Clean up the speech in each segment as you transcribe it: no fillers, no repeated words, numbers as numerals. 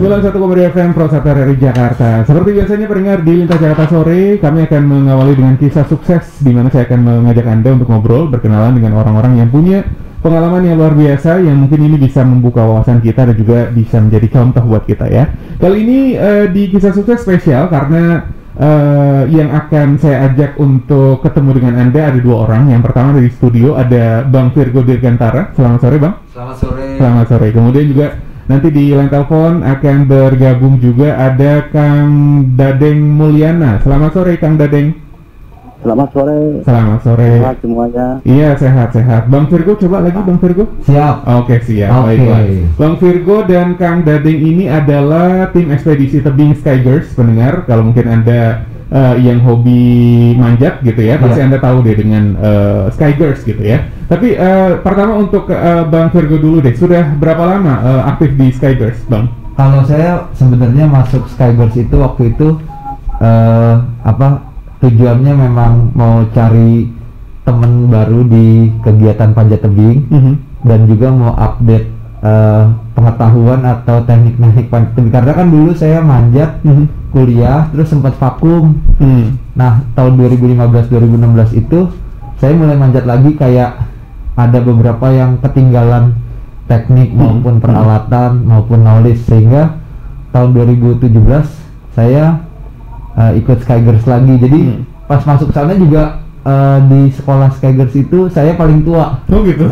91,2 FM Pro Sata dari Jakarta. Seperti biasanya pendengar di Lintas Jakarta Sore, kami akan mengawali dengan kisah sukses di mana saya akan mengajak Anda untuk ngobrol, berkenalan dengan orang-orang yang punya pengalaman yang luar biasa yang mungkin ini bisa membuka wawasan kita dan juga bisa menjadi contoh buat kita ya. Kali ini di kisah sukses spesial karena yang akan saya ajak untuk ketemu dengan Anda ada dua orang. Yang pertama dari studio ada Bang Virgo Dirgantara. Selamat sore Bang. Selamat sore. Selamat sore. Kemudian juga nanti di line telepon akan bergabung juga ada Kang Dadeng Mulyana. Selamat sore Kang Dadeng. Selamat sore. Selamat sore. Sehat semuanya. Iya sehat. Bang Virgo coba lagi Bang Virgo. Siap. Oke siap. Baiklah. Bang Virgo dan Kang Dadeng ini adalah tim ekspedisi tebing Skygirls pendengar. Kalau mungkin Anda yang hobi manjat gitu ya, pasti Anda tahu deh dengan Skygirls gitu ya. Tapi pertama untuk Bang Virgo dulu deh. Sudah berapa lama aktif di Skygirls, Bang? Kalau saya sebenarnya masuk Skygirls itu waktu itu tujuannya memang mau cari teman baru di kegiatan panjat tebing dan juga mau update pengetahuan atau teknik-teknik panjat tebing karena kan dulu saya manjat kuliah terus sempat vakum. Nah tahun 2015-2016 itu saya mulai manjat lagi, kayak ada beberapa yang ketinggalan teknik maupun peralatan maupun knowledge, sehingga tahun 2017 saya ikut Skygirls lagi. Jadi pas masuk sana juga di sekolah Skygirls itu saya paling tua. Oh gitu.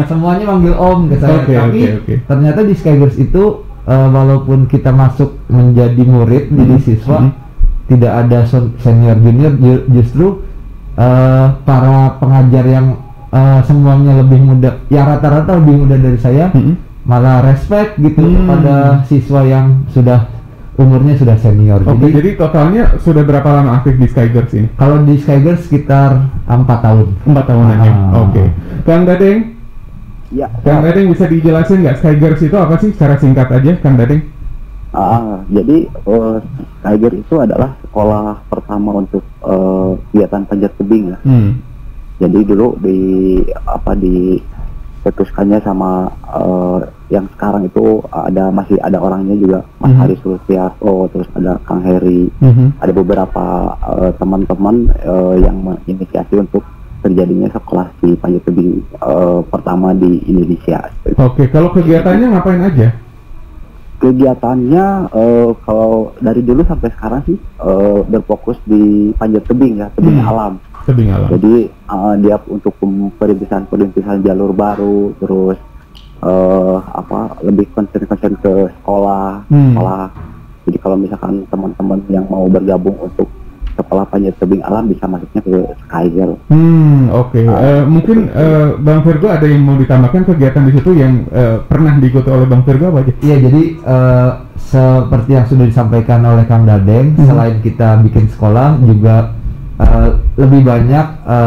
Semuanya manggil Om ke saya. Tapi ternyata di Skygirls itu walaupun kita masuk menjadi murid, jadi siswa, tidak ada senior junior, justru para pengajar yang semuanya lebih muda, ya rata-rata lebih muda dari saya, malah respect gitu kepada siswa yang sudah umurnya sudah senior. Jadi totalnya sudah berapa lama aktif di Skygirls ini? Kalau di Skygirls sekitar 4 tahun. 4 tahunan ya. Oke. Kang Dadeng? Ya. Kang Dadeng bisa dijelasin nggak Skygirls itu apa sih secara singkat aja, Kang Dadeng? Jadi Skygirls itu adalah sekolah pertama untuk kegiatan panjat tebing ya. Jadi dulu diputuskannya sama yang sekarang itu masih ada orangnya juga, Mas Haris Sulfiato, terus ada Kang Heri, ada beberapa teman-teman yang menginisiasi untuk terjadinya sekolah di panjat tebing pertama di Indonesia. Oke, kalau kegiatannya ngapain aja? Kegiatannya kalau dari dulu sampai sekarang sih berfokus di panjat tebing ya, tebing alam. Tebing alam. Jadi dia untuk perintisan jalur baru, terus lebih konsen ke sekolah. Jadi kalau misalkan teman-teman yang mau bergabung untuk sekolah panjat tebing alam bisa masuknya ke Skygirls. Oke. Mungkin Bang Virgo ada yang mau ditambahkan kegiatan di situ yang pernah diikuti oleh Bang Virgo apa aja? Iya, jadi seperti yang sudah disampaikan oleh Kang Dadeng, selain kita bikin sekolah juga lebih banyak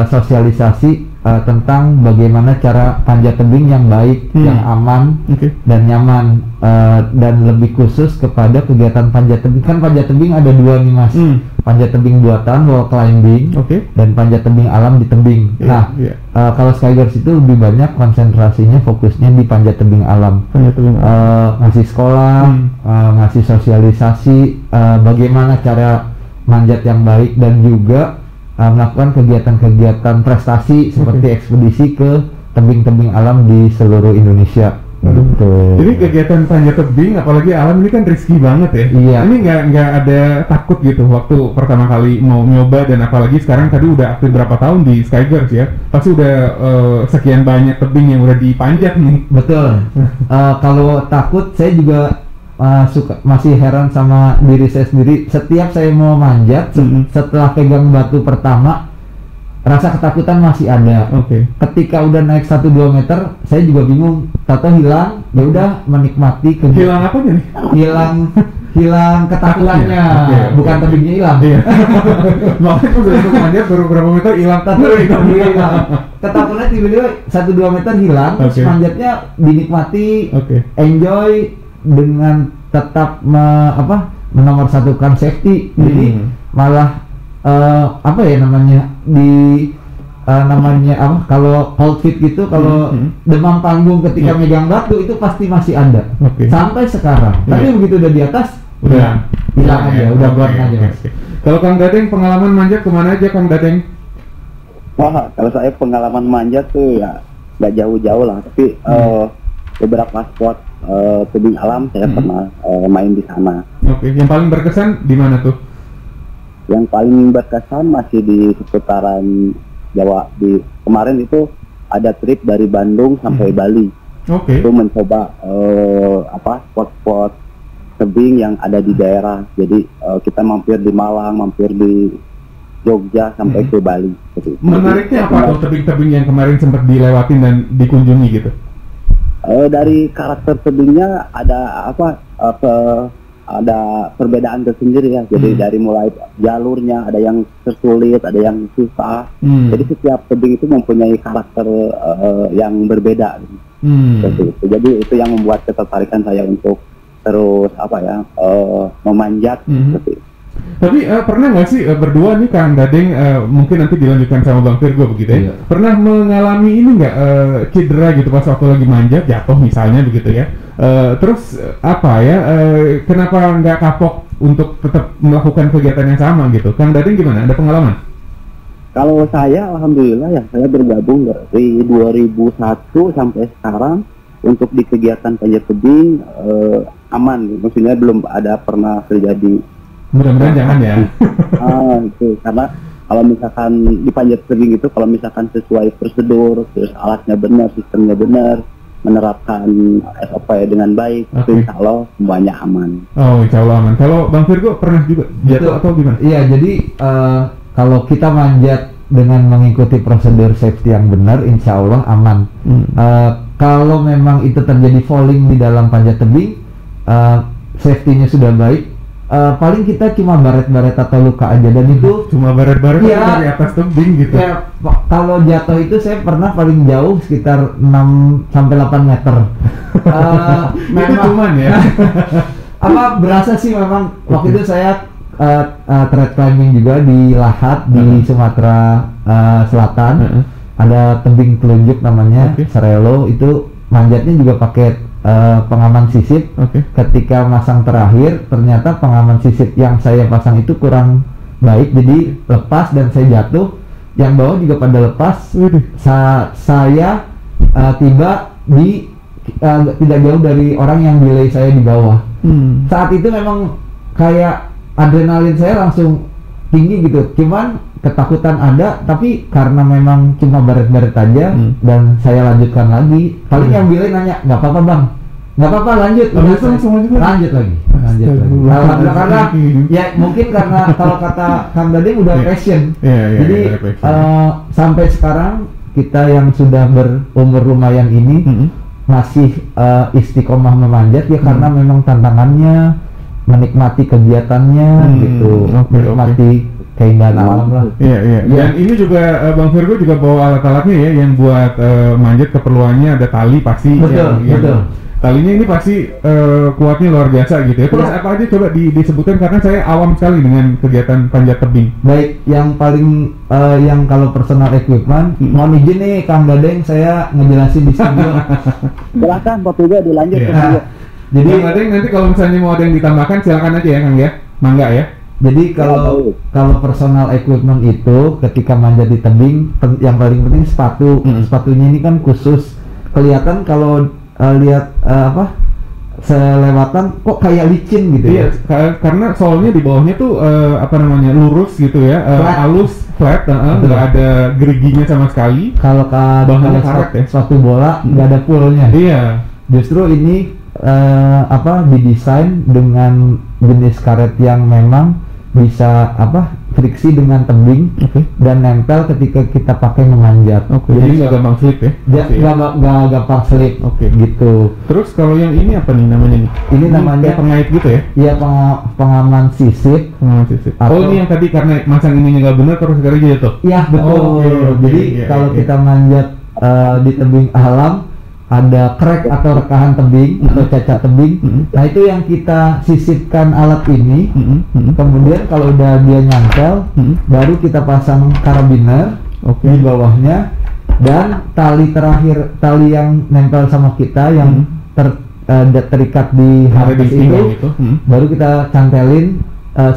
sosialisasi tentang bagaimana cara panjat tebing yang baik, yang aman dan nyaman, dan lebih khusus kepada kegiatan panjat tebing. Kan panjat tebing ada dua nih Mas, panjat tebing buatan wall climbing, dan panjat tebing alam di tebing. Kalau Skygirls itu lebih banyak konsentrasinya, fokusnya di panjat tebing alam. Ngasih sekolah, ngasih sosialisasi bagaimana cara manjat yang baik, dan juga melakukan kegiatan-kegiatan prestasi seperti ekspedisi ke tebing-tebing alam di seluruh Indonesia. Jadi kegiatan panjat tebing apalagi alam ini kan risky banget ya. Iya. Ini nggak ada takut gitu waktu pertama kali mau nyoba, dan apalagi sekarang tadi udah aktif berapa tahun di Skygirls ya, pasti udah sekian banyak tebing yang udah dipanjat nih. Betul. Kalau takut, saya juga masih heran sama diri saya sendiri. Setiap saya mau manjat, setelah pegang batu pertama, rasa ketakutan masih ada. Ketika udah naik 1-2 meter, saya juga bingung, tato hilang. Ya udah menikmati hilang apa nih? Hilang ketakutannya. Bukan tebingnya hilang. Makanya udah manjat baru berapa meter hilang tato hilang. Ketakutannya tiba-tiba 1-2 meter hilang, terus manjatnya dinikmati, enjoy dengan tetap menomorsatukan safety. Jadi malah namanya apa? Kalau cold feet gitu, kalau demam panggung ketika megang batu itu pasti masih ada. Sampai sekarang. Tapi begitu udah di atas, udah hilang aja, udah gone aja. Kalau Kang Dadeng pengalaman manjat kemana aja Kang Dadeng? Wah, kalau saya pengalaman manjat tuh ya nggak jauh-jauh lah, tapi beberapa spot tebing alam saya pernah main di sana. Yang paling berkesan di mana tuh? Yang paling berkesan masih di seputaran Jawa. Kemarin itu ada trip dari Bandung sampai Bali. Itu mencoba spot-spot tebing yang ada di daerah. Jadi kita mampir di Malang, mampir di Jogja sampai ke Bali. Menariknya apa tuh tebing-tebing yang kemarin sempat dilewatin dan dikunjungi gitu? Dari karakter tebingnya ada ada perbedaan tersendiri ya. Jadi dari mulai jalurnya ada yang tersulit, ada yang susah. Jadi setiap tebing itu mempunyai karakter yang berbeda. Jadi itu yang membuat ketertarikan saya untuk terus memanjat. Tapi pernah nggak sih berdua nih Kang Dadeng, mungkin nanti dilanjutkan sama Bang Virgo begitu ya? Pernah mengalami ini nggak cedera gitu pas waktu lagi manjat, jatuh misalnya begitu ya? Terus kenapa nggak kapok untuk tetap melakukan kegiatan yang sama gitu? Kang Dadeng gimana? Ada pengalaman? Kalau saya, alhamdulillah ya, saya bergabung dari 2001 sampai sekarang untuk di kegiatan panjat tebing aman. Maksudnya belum ada pernah terjadi. Mudah-mudahan jangan ya. Itu karena kalau misalkan di panjat tebing itu kalau misalkan sesuai prosedur, terus alatnya benar, sistemnya benar, menerapkan SOP dengan baik, itu insya Allah semuanya aman. Oh, insya Allah aman. Kalau Bang Virgo pernah juga jatuh atau gimana? Iya, jadi kalau kita manjat dengan mengikuti prosedur safety yang benar, insya Allah aman. Kalau memang itu terjadi falling di dalam panjat tebing, safety-nya sudah baik. Paling kita cuma baret-baret atau luka aja, dan itu cuma baret-baret ya, dari atas tebing gitu. Ya, kalau jatuh itu saya pernah paling jauh sekitar 6 sampai 8 meter. Itu cuman ya. Berasa sih memang waktu itu saya trad climbing juga di Lahat di Sumatera Selatan. Ada tebing telunjuk namanya Serelo, itu manjatnya juga pakai pengaman sisip. Ketika masang terakhir ternyata pengaman sisip yang saya pasang itu kurang baik, jadi lepas dan saya jatuh. Yang bawah juga pada lepas. Saya tiba di tidak jauh dari orang yang delay saya di bawah. Saat itu memang kayak adrenalin saya langsung tinggi gitu, cuman ketakutan ada, tapi karena memang cuma baret-baret aja dan saya lanjutkan lagi. Paling yang bilai nanya, nggak apa-apa Bang, nggak apa-apa, lanjut lagi. Alhamdulillah, karena ya mungkin karena kalau kata Kang Dadeng udah passion. Jadi sampai sekarang kita yang sudah berumur lumayan ini masih istiqomah memanjat ya, karena memang tantangannya, menikmati kegiatannya gitu, menikmati keindahan alam lah. Iya. Dan ini juga Bang Virgo juga bawa alat-alatnya ya, yang buat manjat keperluannya ada tali pasti. Betul. Talinya ini pasti kuatnya luar biasa gitu ya. Terus apa aja coba disebutkan, karena saya awam sekali dengan kegiatan panjat tebing. Baik, yang paling yang kalau personal equipment, mohon izin nih Kang Dadeng, saya ngejelasin di studio. Silakan Pak Virgo dilanjut. Jadi nanti kalau misalnya mau ada yang ditambahkan silakan aja ya Kang ya. Mangga ya. Jadi kalau personal equipment itu ketika manjat di tebing, yang paling penting sepatu. Sepatunya ini kan khusus. Kelihatan kalau lihat selewatan kok kayak licin gitu. Iya, karena soalnya di bawahnya tuh lurus gitu ya, halus, flat, nggak ada geriginya sama sekali. Kalau bahannya sepatu bola nggak ada poolnya. Iya. Justru ini didesain dengan jenis karet yang memang bisa friksi dengan tebing dan nempel ketika kita pakai memanjat. Jadi nggak gampang slip ya? Nggak gampang slip. Gitu. Terus kalau yang ini apa nih namanya nih? Ini namanya pengait gitu ya? Iya, pengaman sisip. Ini yang tadi karena masang ininya nggak benar terus sekali jatuh. Iya betul. Jadi kalau kita manjat di tebing alam, ada crack atau rekahan tebing atau cacat tebing. Nah itu yang kita sisipkan alat ini. Kemudian kalau udah dia nyantel, baru kita pasang karabiner. di bawahnya, dan tali yang nempel sama kita yang terikat di harness itu baru kita cantelin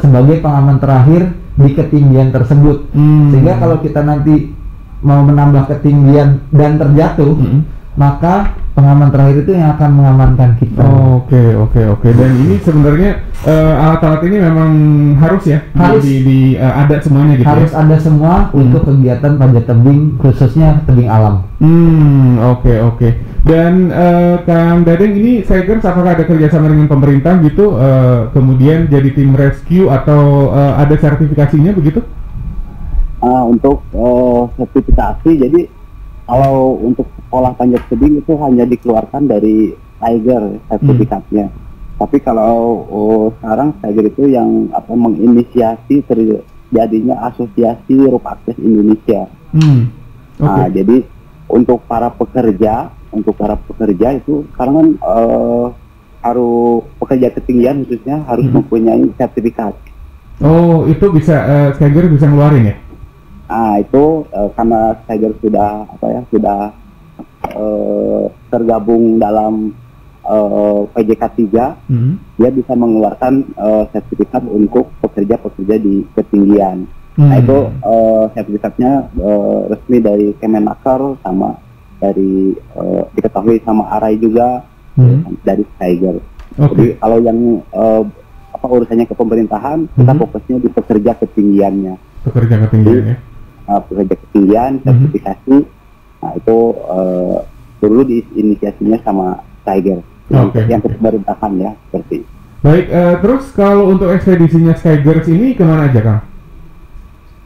sebagai pengaman terakhir di ketinggian tersebut. Sehingga kalau kita nanti mau menambah ketinggian dan terjatuh, maka pengaman terakhir itu yang akan mengamankan kita. Oke. Dan ini sebenarnya alat-alat ini memang harus ya, harus ada semuanya gitu. Harus ada semua untuk kegiatan panjat tebing, khususnya tebing alam. Oke. Dan Kang Dadeng, ini Skygers apakah ada kerjasama dengan pemerintah gitu, kemudian jadi tim rescue atau ada sertifikasinya begitu? Untuk sertifikasi, jadi kalau untuk sekolah panjat tebing itu hanya dikeluarkan dari Tiger sertifikatnya. Tapi kalau sekarang Tiger itu yang menginisiasi terjadinya Asosiasi Rope Access Indonesia. Jadi untuk para pekerja itu sekarang kan harus pekerja ketinggian khususnya harus mempunyai sertifikat. Itu bisa Skygers bisa ngeluarin ya? Itu karena Tiger sudah tergabung dalam PJK 3, dia bisa mengeluarkan sertifikat untuk pekerja di ketinggian. Itu sertifikatnya resmi dari Kemenaker, sama dari diketahui sama ARAI juga, dari Tiger. Jadi kalau yang urusannya ke pemerintahan, kita fokusnya di pekerja ketinggiannya. Pekerja ketinggian, sertifikasi, itu dulu diinisiasinya sama Tiger, yang ke pemerintahan ya, seperti. Baik, terus kalau untuk ekspedisinya Skygers ini kemana aja, Kang?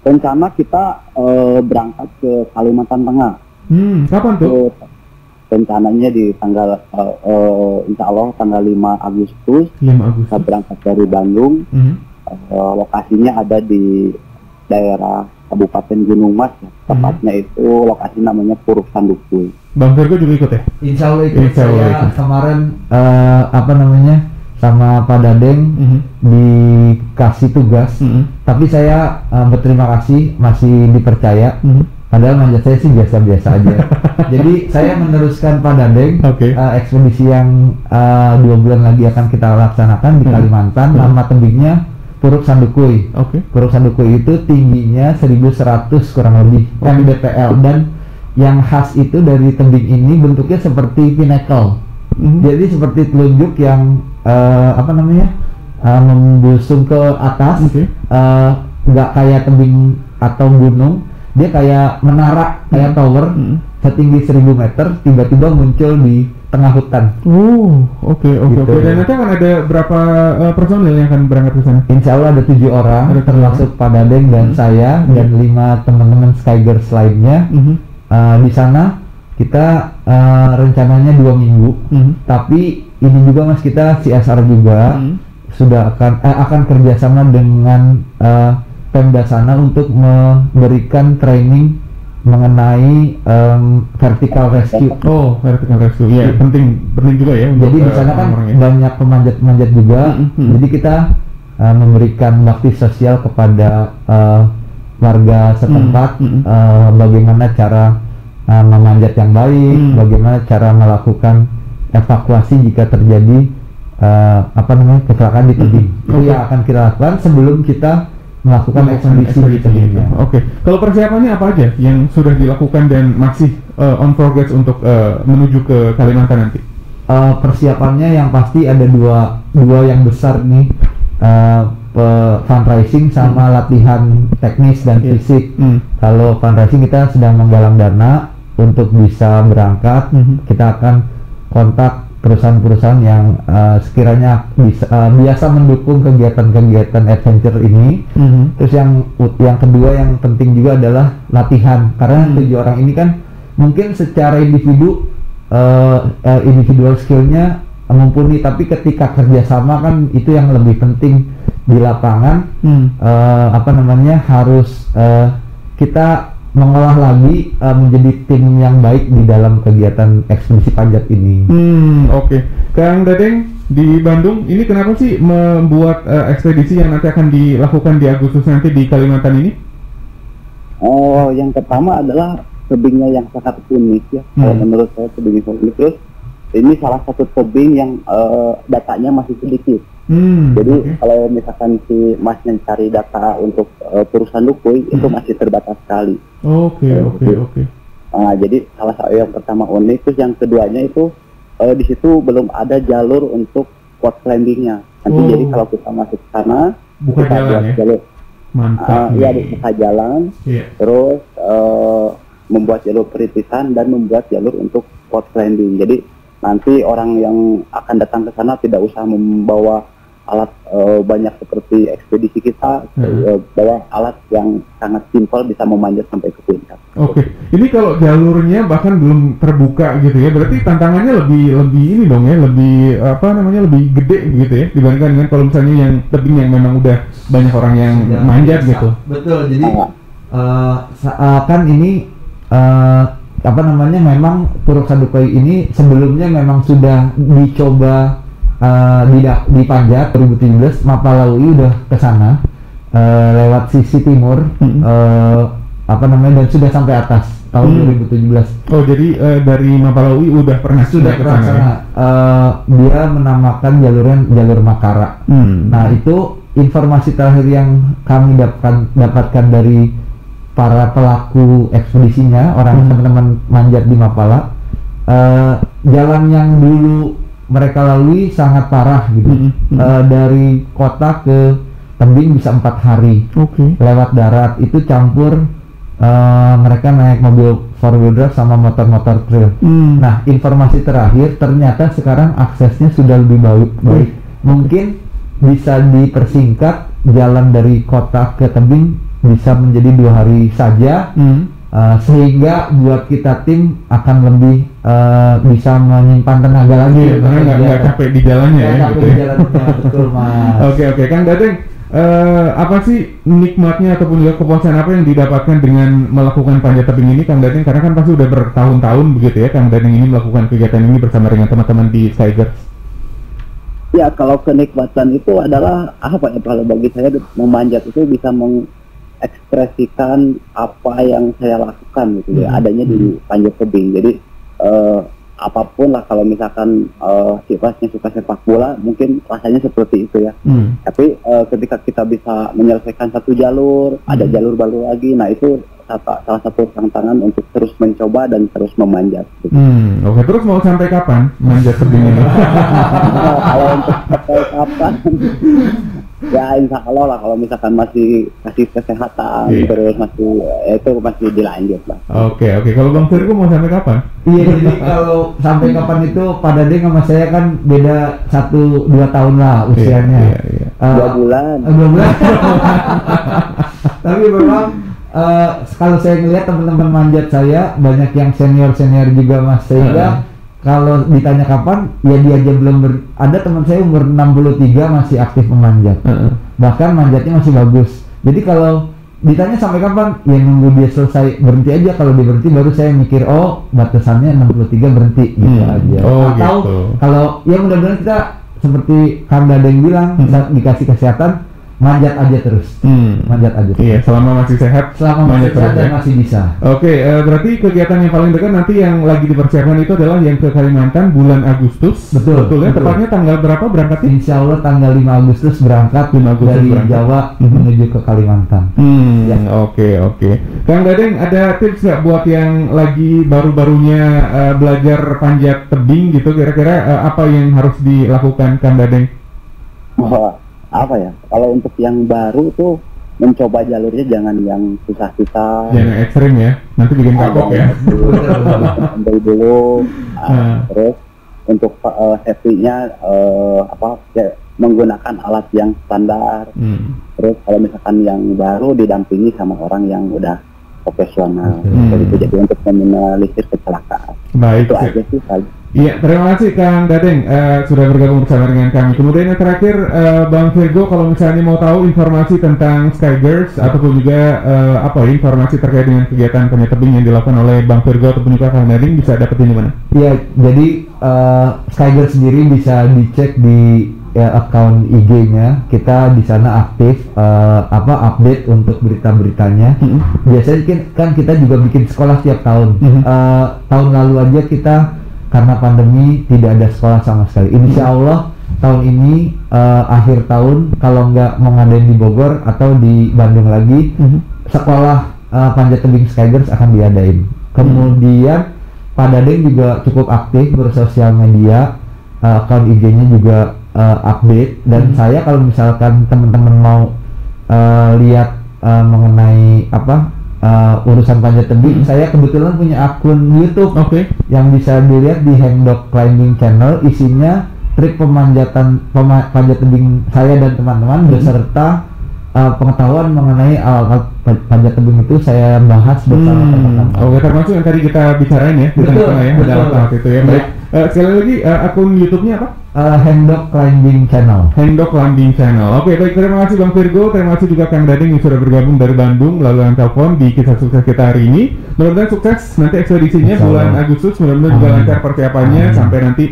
Rencana kita berangkat ke Kalimantan Tengah. Kapan tuh? Rencananya di tanggal insya Allah tanggal 5 Agustus. Kita berangkat dari Bandung. Lokasinya ada di daerah Kabupaten Gunung Mas, tepatnya itu lokasi namanya Puruk Sandukuy. Bang Virgo juga ikut ya? Insya Allah ikut. Saya kemarin sama Pak Dadeng dikasih tugas, tapi saya berterima kasih masih dipercaya. Padahal manjat saya sih biasa-biasa aja. Jadi saya meneruskan Pak Dadeng ekspedisi yang 2 bulan lagi akan kita laksanakan di Kalimantan. Nama tebingnya Puruk Sandukuy. Puruk Sandukuy itu tingginya 1100 kurang lebih mdpl, dan yang khas itu dari tebing ini bentuknya seperti pinnacle. Jadi seperti telunjuk yang membusung ke atas, nggak kayak tebing atau gunung, dia kayak menara, kayak tower setinggi 1000 meter, tiba-tiba muncul di tengah hutan. Oke. Dan nanti akan ada berapa personil yang akan berangkat ke sana? Insya Allah ada 7 orang, termasuk Pak Dadeng dan saya dan 5 teman-teman Skygers lainnya. Di sana kita rencananya 2 minggu, tapi ini juga Mas, kita CSR juga sudah akan kerjasama dengan Pemda sana untuk memberikan training mengenai vertical rescue. Vertical rescue, ya penting juga ya. Jadi di sana kan banyak pemanjat-pemanjat juga. Jadi kita memberikan bakti sosial kepada warga setempat, bagaimana cara memanjat yang baik, bagaimana cara melakukan evakuasi jika terjadi kecelakaan di tebing. Itu yang akan kita lakukan sebelum kita melakukan ekspedisi di tebing. Kalau persiapannya apa aja yang sudah dilakukan dan masih on progress untuk menuju ke Kalimantan nanti? Persiapannya yang pasti ada dua yang besar nih, fundraising sama latihan teknis dan fisik. Kalau fundraising kita sedang menggalang dana untuk bisa berangkat. Kita akan kontak perusahaan-perusahaan yang sekiranya biasa mendukung kegiatan-kegiatan adventure ini. Terus yang kedua yang penting juga adalah latihan, karena 7 orang ini kan mungkin secara individual skillnya mumpuni, tapi ketika kerjasama kan itu yang lebih penting di lapangan. Harus kita mengolah lagi menjadi tim yang baik di dalam kegiatan ekspedisi panjat ini. Kang Dadeng di Bandung ini kenapa sih membuat ekspedisi yang nanti akan dilakukan di Agustus nanti di Kalimantan ini? Oh, yang pertama adalah tebingnya yang sangat unik ya. Kalau menurut saya tebing unik. Terus ini salah satu tebing yang datanya masih sedikit. Jadi kalau misalkan si Masnya cari data untuk Purusan Lukui itu masih terbatas sekali. Oke. Nah, jadi salah satu yang pertama unik. Terus yang keduanya itu di situ belum ada jalur untuk quad climbingnya. Nanti jadi kalau kita masuk ke sana, buka kita jalan buat ya. jalur. Mantap. Iya, buka jalan. Terus membuat jalur perintisan dan membuat jalur untuk quad climbing. Jadi nanti orang yang akan datang ke sana tidak usah membawa alat banyak seperti ekspedisi kita, bawa alat yang sangat simpel bisa memanjat sampai ke puncak. Oke. Ini kalau jalurnya bahkan belum terbuka gitu ya, berarti tantangannya lebih ini dong ya, lebih lebih gede gitu ya dibandingkan dengan kalau misalnya yang tebing yang memang udah banyak orang yang manjat gitu. Betul. Jadi kan ini memang Purusan Lukui ini sebelumnya memang sudah dicoba dipanjat 2017. Mapalaui udah ke sana lewat sisi timur dan sudah sampai atas tahun 2017. Oh, jadi dari Mapalaui udah pernah sudah ke sana. Ya? Dia menamakan jalurnya jalur Makara. Nah, itu informasi terakhir yang kami dapatkan dari para pelaku ekspedisinya, teman-teman manjat di Mapala, jalan yang dulu mereka lalui sangat parah gitu. Dari kota ke tebing bisa 4 hari. Lewat darat itu campur mereka naik mobil 4-wheel drive sama motor-motor trail. Nah, informasi terakhir ternyata sekarang aksesnya sudah lebih baik. Mungkin bisa dipersingkat jalan dari kota ke tebing bisa menjadi 2 hari saja. Sehingga buat kita tim akan lebih bisa menyimpan tenaga lagi karena nggak capek di jalannya ya. Betul, Mas. Oke, Kang Dadeng, apa sih nikmatnya ataupun juga kepuasan apa yang didapatkan dengan melakukan panjat tebing ini, Kang Dadeng? Karena kan pasti udah bertahun-tahun begitu ya Kang Dadeng ini melakukan kegiatan ini bersama dengan teman-teman di Skygirls. Ya, kalau kenikmatan itu adalah kalau bagi saya memanjat itu bisa ekspresikan apa yang saya lakukan gitu ya, adanya di panjat tebing. Jadi apapun lah, kalau misalkan sifatnya suka sepak bola mungkin rasanya seperti itu ya. Tapi ketika kita bisa menyelesaikan satu jalur, ada jalur baru lagi, nah itu salah satu tantangan untuk terus mencoba dan terus memanjat gitu. Oke, terus mau sampai kapan manjat tebing ini? Kalau untuk sampai kapan ya insya Allah lah, kalau misalkan masih kesehatan terus masih dilanjut lah. Oke. Kalau Bang Virgo mau sampai kapan? Iya, jadi kalau sampai kapan itu Pak Dadeng sama saya kan beda 1-2 tahun lah usianya. 2 bulan. Tapi memang kalau saya ngelihat teman-teman manjat saya banyak yang senior juga, Mas, sehingga kalau ditanya kapan, ya dia aja belum ada teman saya umur 63 masih aktif memanjat. Bahkan manjatnya masih bagus. Jadi kalau ditanya sampai kapan, ya nunggu dia selesai berhenti aja. Kalau dia berhenti baru saya mikir, oh batasannya 63 berhenti gitu aja. Atau gitu. Kalau ya mudah-mudahan kita seperti Kang Dadeng bilang, dikasih kesehatan, manjat aja terus. Manjat aja terus. Iya, selama masih sehat, selama masih sehat dan masih bisa. Oke, berarti kegiatan yang paling dekat nanti yang lagi dipersiapkan itu adalah yang ke Kalimantan bulan Agustus. Betul ya. Tepatnya tanggal berapa berangkatnya? Insya Allah tanggal 5 Agustus berangkat dari Jawa menuju ke Kalimantan. Oke. Kang Dadeng, ada tips nggak buat yang lagi baru-barunya belajar panjat tebing gitu? Kira-kira apa yang harus dilakukan, Kang Dadeng? Apa ya, kalau untuk yang baru tuh mencoba jalurnya jangan yang susah-susah, jangan ekstrim ya, nanti bikin kapok ya. Ambil dulu, terus untuk safety-nya menggunakan alat yang standar. Terus kalau misalkan yang baru didampingi sama orang yang udah profesional, jadi untuk meminimalisir kecelakaan. Baik, itu aja sih. Iya, terima kasih Kang Dadeng sudah bergabung bersama dengan kami. Kemudian yang terakhir, Bang Virgo, kalau misalnya mau tahu informasi tentang Skygirls ataupun juga informasi terkait dengan kegiatan panjat tebing yang dilakukan oleh Bang Virgo ataupun juga Kang Dadeng, bisa dapetin di mana? Iya, jadi Skygirls sendiri bisa dicek di account IG-nya, kita di sana aktif update untuk berita-beritanya. Biasanya kan kita juga bikin sekolah tiap tahun. Tahun lalu aja kita karena pandemi tidak ada sekolah sama sekali. Insya Allah tahun ini akhir tahun kalau nggak mau ngadain di Bogor atau di Bandung lagi, sekolah Panjat Tebing Skygirls akan diadain. Kemudian Pak Dadeng juga cukup aktif bersosial media, account IG-nya juga update, dan saya kalau misalkan teman-teman mau lihat mengenai urusan panjat tebing, saya kebetulan punya akun YouTube yang bisa dilihat di Hengdok Climbing Channel. Isinya trik panjat tebing saya dan teman-teman beserta pengetahuan mengenai alat panjat tebing itu saya bahas bersama teman-teman. Termasuk yang tadi kita bicarain ya, di tengah-tengah ya, ada alat itu ya. Baik, sekali lagi akun YouTube-nya apa? Hengdok Climbing Channel. Hengdok Climbing Channel. Oke, baik, terima kasih Bang Virgo, terima kasih juga Kang Dadeng yang sudah bergabung dari Bandung melalui telepon di kisah sukses kita hari ini. Mudah-mudahan sukses nanti ekspedisinya bulan Agustus, mudah-mudahan juga lancar persiapannya sampai nanti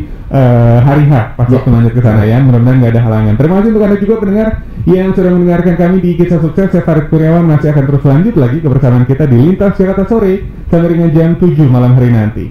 hari H pas waktu lanjut ke sana ya. Mudah-mudahan nggak ada halangan. Terima kasih untuk Anda juga pendengar yang sudah mendengarkan kami di kisah sukses. Saya Farid Kurniawan masih akan terus lanjut lagi kebersamaan kita di Lintas Jakarta Sore sampai dengan jam 7 malam hari nanti.